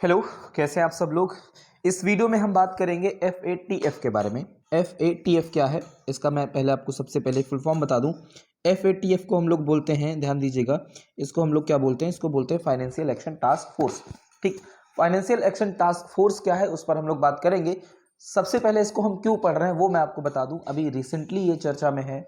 Hello, कैसे हैं आप सब लोग। इस वीडियो में हम बात करेंगे FATF के बारे में। FATF क्या है, इसका मैं पहले आपको सबसे पहले फुल फॉर्म बता दूं। FATF को हम लोग बोलते हैं, ध्यान दीजिएगा, इसको हम लोग क्या बोलते हैं, इसको बोलते हैं फाइनेंशियल एक्शन टास्क फोर्स। ठीक, फाइनेंशियल एक्शन टास्क फोर्स क्या है उस पर हम लोग बात करेंगे। सबसे पहले इसको हम क्यों पढ़ रहे हैं वो मैं आपको बता दूं। अभी रिसेंटली ये चर्चा में है,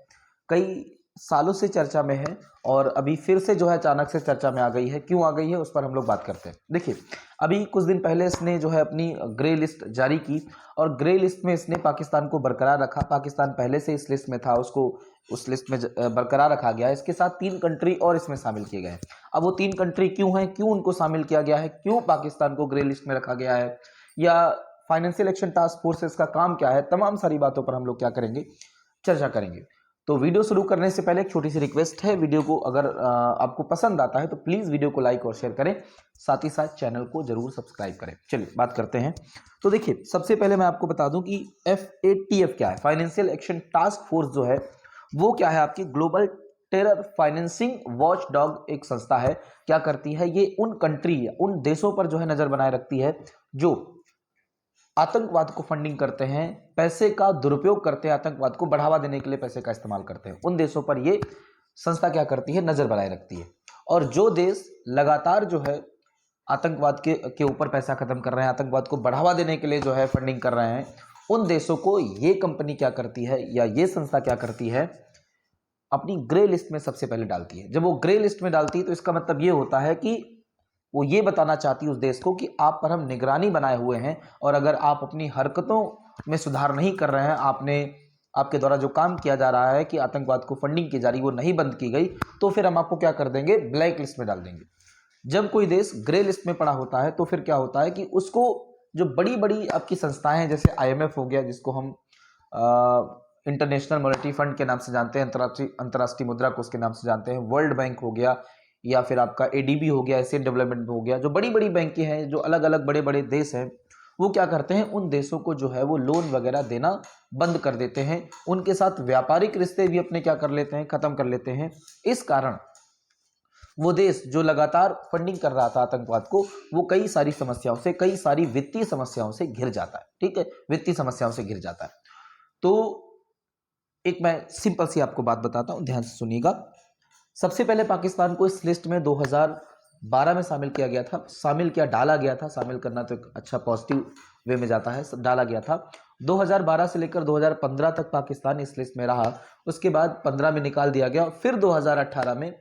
कई सालों से चर्चा में है और अभी फिर से जो है अचानक से चर्चा में आ गई है। क्यों आ गई है उस पर हम लोग बात करते हैं। देखिए, अभी कुछ दिन पहले इसने जो है अपनी ग्रे लिस्ट जारी की और ग्रे लिस्ट में इसने पाकिस्तान को बरकरार रखा। पाकिस्तान पहले से इस लिस्ट में था, उसको उस लिस्ट में बरकरार रखा गया है। इसके साथ 3 कंट्री और इसमें शामिल किए गए हैं। अब वो 3 कंट्री क्यों हैं, क्यों उनको शामिल किया गया है, क्यों पाकिस्तान को ग्रे लिस्ट में रखा गया है, या फाइनेंशियल एक्शन टास्क फोर्स इसका काम क्या है, तमाम सारी बातों पर हम लोग क्या करेंगे, चर्चा करेंगे। तो वीडियो शुरू करने से पहले एक छोटी सी रिक्वेस्ट है, वीडियो को अगर आपको पसंद आता है तो प्लीज वीडियो को लाइक और शेयर करें, साथ ही साथ चैनल को जरूर सब्सक्राइब करें। चलिए बात करते हैं। तो देखिए, सबसे पहले मैं आपको बता दूं कि FATF क्या है। फाइनेंशियल एक्शन टास्क फोर्स जो है वो क्या है, आपकी global terror financing watch dog एक संस्था है। क्या करती है ये, उन कंट्री या उन देशों पर जो है नजर बनाए रखती है जो आतंकवाद को फंडिंग करते हैं, पैसे का दुरुपयोग करते हैं, आतंकवाद को बढ़ावा देने के लिए पैसे का इस्तेमाल करते हैं। उन देशों पर ये संस्था क्या करती है, नजर बनाए रखती है। और जो देश लगातार जो है आतंकवाद के ऊपर पैसा खत्म कर रहे हैं, आतंकवाद को बढ़ावा देने के लिए जो है फंडिंग कर रहे हैं, उन देशों को ये कंपनी क्या करती है या ये संस्था क्या करती है, अपनी ग्रे लिस्ट में सबसे पहले डालती है। जब वो ग्रे लिस्ट में डालती है तो इसका मतलब ये होता है कि वो ये बताना चाहती है उस देश को कि आप पर हम निगरानी बनाए हुए हैं और अगर आप अपनी हरकतों में सुधार नहीं कर रहे हैं, आपके द्वारा जो काम किया जा रहा है कि आतंकवाद को फंडिंग की जा रही वो नहीं बंद की गई, तो फिर हम आपको क्या कर देंगे, ब्लैक लिस्ट में डाल देंगे। जब कोई देश ग्रे लिस्ट में पड़ा होता है तो फिर क्या होता है कि उसको जो बड़ी बड़ी आपकी संस्थाएं हैं, जैसे IMF हो गया, जिसको हम इंटरनेशनल मॉनेटरी फंड के नाम से जानते हैं, अंतर्राष्ट्रीय मुद्रा कोष के नाम से जानते हैं, वर्ल्ड बैंक हो गया, या फिर आपका ADB हो गया, एशियन डेवलपमेंट हो गया, जो बड़ी बड़ी बैंकें हैं, जो अलग अलग बड़े बड़े देश हैं, वो क्या करते हैं, उन देशों को जो है वो लोन वगैरह देना बंद कर देते हैं। उनके साथ व्यापारिक रिश्ते भी अपने क्या कर लेते हैं, खत्म कर लेते हैं। इस कारण वो देश जो लगातार फंडिंग कर रहा था आतंकवाद को, वो कई सारी समस्याओं से, कई सारी वित्तीय समस्याओं से घिर जाता है। ठीक है, वित्तीय समस्याओं से घिर जाता है। तो एक मैं सिंपल सी आपको बात बताता हूं, ध्यान से सुनिएगा। सबसे पहले पाकिस्तान को इस लिस्ट में 2012 में शामिल किया गया था, डाला गया था। शामिल करना तो एक अच्छा पॉजिटिव वे में जाता है, डाला गया था। 2012 से लेकर 2015 तक पाकिस्तान इस लिस्ट में रहा। उसके बाद 15 में निकाल दिया गया। फिर 2018 में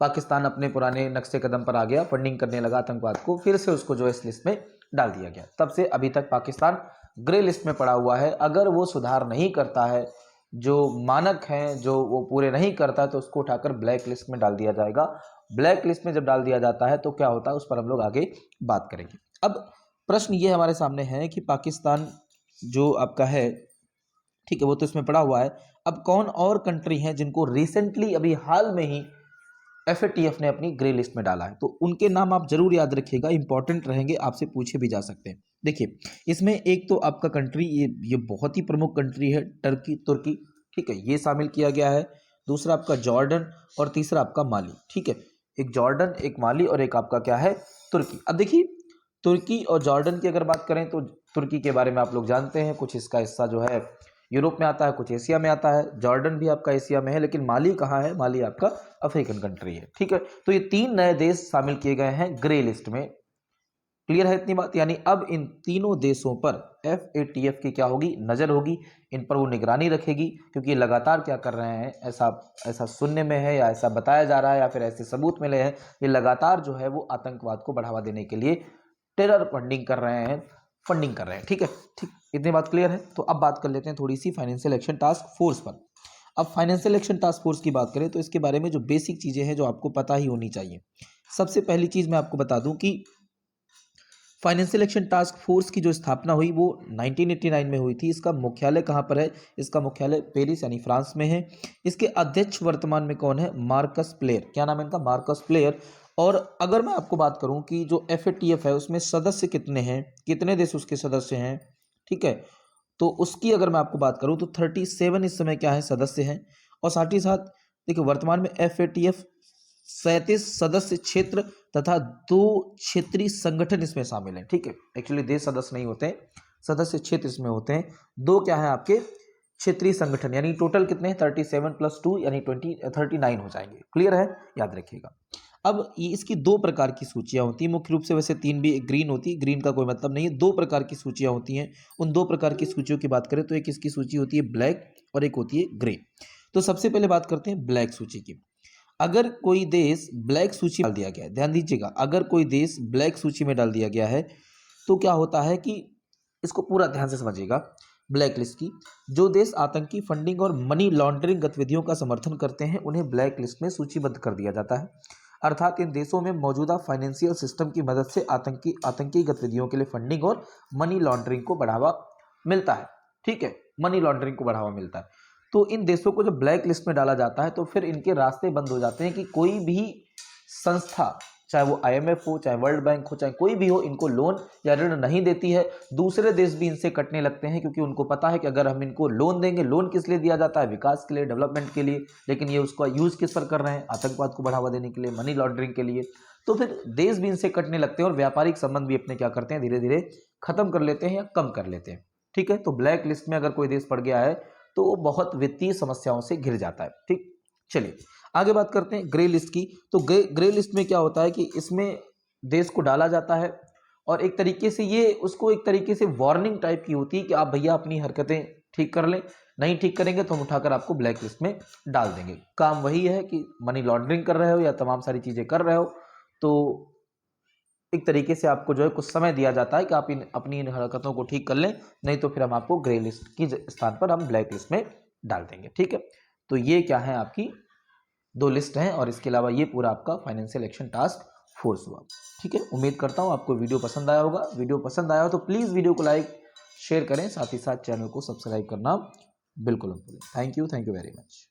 पाकिस्तान अपने पुराने नक्शे कदम पर आ गया, फंडिंग करने लगा आतंकवाद को, फिर से उसको जो इस लिस्ट में डाल दिया गया। तब से अभी तक पाकिस्तान ग्रे लिस्ट में पड़ा हुआ है। अगर वो सुधार नहीं करता है, जो मानक हैं जो वो पूरे नहीं करता, तो उसको उठाकर ब्लैक लिस्ट में डाल दिया जाएगा। ब्लैक लिस्ट में जब डाल दिया जाता है तो क्या होता है, उस पर हम लोग आगे बात करेंगे। अब प्रश्न ये हमारे सामने है कि पाकिस्तान जो आपका है, ठीक है, वो तो इसमें पड़ा हुआ है। अब कौन और कंट्री हैं जिनको रिसेंटली अभी हाल में ही FATF ने अपनी ग्रे लिस्ट में डाला है, तो उनके नाम आप जरूर याद रखिएगा, इंपॉर्टेंट रहेंगे, आपसे पूछे भी जा सकते हैं। देखिए, इसमें एक तो आपका कंट्री, ये बहुत ही प्रमुख कंट्री है, तुर्की। ठीक है, ये शामिल किया गया है। दूसरा आपका जॉर्डन और तीसरा आपका माली। ठीक है, एक जॉर्डन, एक माली और एक आपका क्या है, तुर्की। अब देखिए, तुर्की और जॉर्डन की अगर बात करें तो तुर्की के बारे में आप लोग जानते हैं, कुछ इसका हिस्सा जो है यूरोप में आता है, कुछ एशिया में आता है। जॉर्डन भी आपका एशिया में है, लेकिन माली कहाँ है, माली आपका अफ्रीकन कंट्री है। ठीक है, तो ये 3 नए देश शामिल किए गए हैं ग्रे लिस्ट में। क्लियर है इतनी बात। यानी अब इन तीनों देशों पर FATF की क्या होगी, नजर होगी, इन पर वो निगरानी रखेगी, क्योंकि ये लगातार क्या कर रहे हैं, ऐसा सुनने में है या ऐसा बताया जा रहा है या फिर ऐसे सबूत मिले हैं, ये लगातार जो है वो आतंकवाद को बढ़ावा देने के लिए टेरर फंडिंग कर रहे हैं, ठीक है। ठीक, इतनी बात क्लियर है। तो अब बात कर लेते हैं थोड़ी सी फाइनेंशियल एक्शन टास्क फोर्स पर। अब फाइनेंशियल एक्शन टास्क फोर्स की बात करें तो इसके बारे में जो बेसिक चीजें हैं जो आपको पता ही होनी चाहिए। सबसे पहली चीज मैं आपको बता दूं कि फाइनेंशियल एक्शन टास्क फोर्स की जो स्थापना हुई वो 1989 में हुई थी। इसका मुख्यालय कहाँ पर है, इसका मुख्यालय पेरिस यानी फ्रांस में है। इसके अध्यक्ष वर्तमान में कौन है, मार्कस प्लेयर। क्या नाम है इनका, मार्कस प्लेयर। और अगर मैं आपको बात करूं कि जो FATF है उसमें सदस्य कितने हैं, कितने देश उसके सदस्य हैं, ठीक है, तो उसकी अगर मैं आपको बात करूं तो 37 इस समय क्या है, सदस्य हैं। और साथ ही साथ देखिए, वर्तमान में FATF 37 सदस्य क्षेत्र तथा 2 क्षेत्रीय संगठन इसमें शामिल हैं। ठीक है, एक्चुअली देश सदस्य नहीं होते हैं, सदस्य क्षेत्र इसमें होते हैं। 2 क्या है आपके क्षेत्रीय संगठन, यानी टोटल कितने हैं 37 + 2 यानी 39 हो जाएंगे। क्लियर है, याद रखिएगा। अब ये इसकी 2 प्रकार की सूचियां होती हैं मुख्य रूप से, वैसे 3 भी, ग्रीन होती है, ग्रीन का कोई मतलब नहीं है। 2 प्रकार की सूचियां होती हैं। उन 2 प्रकार की सूचियों की बात करें तो एक इसकी सूची होती है ब्लैक और एक होती है ग्रे। तो सबसे पहले बात करते हैं ब्लैक सूची की। अगर कोई देश ब्लैक सूची में डाल दिया गया है, ध्यान दीजिएगा, अगर कोई देश ब्लैक सूची में डाल दिया गया है तो क्या होता है कि इसको पूरा ध्यान से समझिएगा। ब्लैक लिस्ट की, जो देश आतंकी फंडिंग और मनी लॉन्ड्रिंग गतिविधियों का समर्थन करते हैं उन्हें ब्लैक लिस्ट में सूचीबद्ध कर दिया जाता है। अर्थात इन देशों में मौजूदा फाइनेंशियल सिस्टम की मदद से आतंकी गतिविधियों के लिए फंडिंग और मनी लॉन्ड्रिंग को बढ़ावा मिलता है। ठीक है, मनी लॉन्ड्रिंग को बढ़ावा मिलता है। तो इन देशों को जब ब्लैक लिस्ट में डाला जाता है तो फिर इनके रास्ते बंद हो जाते हैं कि कोई भी संस्था, चाहे वो IMF हो, चाहे वर्ल्ड बैंक हो, चाहे कोई भी हो, इनको लोन या ऋण नहीं देती है। दूसरे देश भी इनसे कटने लगते हैं क्योंकि उनको पता है कि अगर हम इनको लोन देंगे, लोन किस लिए दिया जाता है, विकास के लिए, डेवलपमेंट के लिए, लेकिन ये उसका यूज किस पर कर रहे हैं, आतंकवाद को बढ़ावा देने के लिए, मनी लॉन्ड्रिंग के लिए। तो फिर देश भी इनसे कटने लगते हैं और व्यापारिक संबंध भी अपने क्या करते हैं, धीरे धीरे खत्म कर लेते हैं या कम कर लेते हैं। ठीक है, तो ब्लैक लिस्ट में अगर कोई देश पड़ गया है तो वो बहुत वित्तीय समस्याओं से घिर जाता है। ठीक, चलिए आगे बात करते हैं ग्रे लिस्ट की। तो ग्रे लिस्ट में क्या होता है कि इसमें देश को डाला जाता है और एक तरीके से ये उसको एक तरीके से वार्निंग टाइप की होती है कि आप भैया अपनी हरकतें ठीक कर लें, नहीं ठीक करेंगे तो हम उठाकर आपको ब्लैक लिस्ट में डाल देंगे। काम वही है कि मनी लॉन्ड्रिंग कर रहे हो या तमाम सारी चीजें कर रहे हो, तो एक तरीके से आपको जो है कुछ समय दिया जाता है कि आप अपनी इन हरकतों को ठीक कर लें, नहीं तो फिर हम आपको ग्रे लिस्ट की स्थान पर हम ब्लैक लिस्ट में डाल देंगे। ठीक है, तो ये क्या है, आपकी 2 लिस्ट हैं और इसके अलावा ये पूरा आपका फाइनेंशियल एक्शन टास्क फोर्स हुआ। ठीक है, उम्मीद करता हूँ आपको वीडियो पसंद आया होगा। वीडियो पसंद आया हो तो प्लीज़ वीडियो को लाइक शेयर करें, साथ ही साथ चैनल को सब्सक्राइब करना बिल्कुल मत भूलें। Thank you very much.